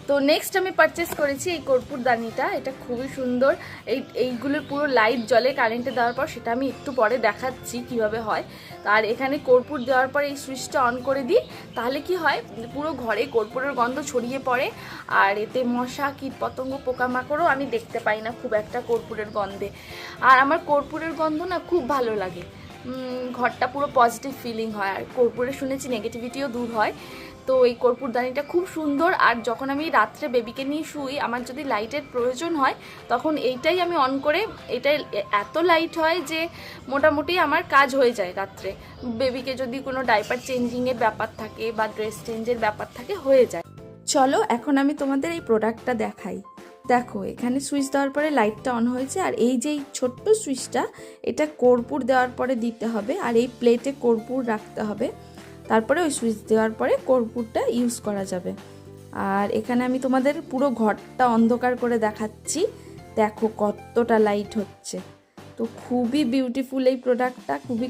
তো নেক্সট আমি পারচেস করেছি এই কর্পূরদানিটা। এটা খুবই সুন্দর। এইগুলোর পুরো লাইট জ্বলে কারেন্টে দেওয়ার পর, সেটা আমি একটু পরে দেখাচ্ছি কিভাবে হয়। আর এখানে কর্পূর দেওয়ার পর এই সুইচটা অন করে দিই, তাহলে কি হয়, পুরো ঘরে কর্পূরের গন্ধ ছড়িয়ে পড়ে। আর এতে মশা, কীটপতঙ্গ, পোকামাকড়ও আমি দেখতে পাই না খুব একটা কর্পূরের গন্ধে। আর আমার কর্পূরের গন্ধ না খুব ভালো লাগে, ঘরটা পুরো পজিটিভ ফিলিং হয়। আর কর্পূরে শুনেছি নেগেটিভিটিও দূর হয়। তো এই কর্পূরদানিটা খুব সুন্দর। আর যখন আমি রাত্রে বেবিকে নিয়ে শুই, আমার যদি লাইটের প্রয়োজন হয়, তখন এইটাই আমি অন করে, এটাই এত লাইট হয় যে মোটামুটি আমার কাজ হয়ে যায় রাত্রে। বেবিকে যদি কোনো ডাইপার চেঞ্জিংয়ের ব্যাপার থাকে বা ড্রেস চেঞ্জের ব্যাপার থাকে, হয়ে যায়। চলো এখন আমি তোমাদের এই প্রোডাক্টটা দেখাই। দেখো, এখানে সুইচ দেওয়ার পরে লাইটটা অন হয়েছে। আর এই যে ছোট্ট সুইচটা, এটা কর্পূর দেওয়ার পরে দিতে হবে। আর এই প্লেটে কর্পূর রাখতে হবে, তারপরে ওই সুইচ দেওয়ার পরে কর্পূরটা ইউজ করা যাবে। আর এখানে আমি তোমাদের পুরো ঘরটা অন্ধকার করে দেখাচ্ছি। দেখো কতটা লাইট হচ্ছে। তো খুবই বিউটিফুল এই প্রোডাক্টটা, খুবই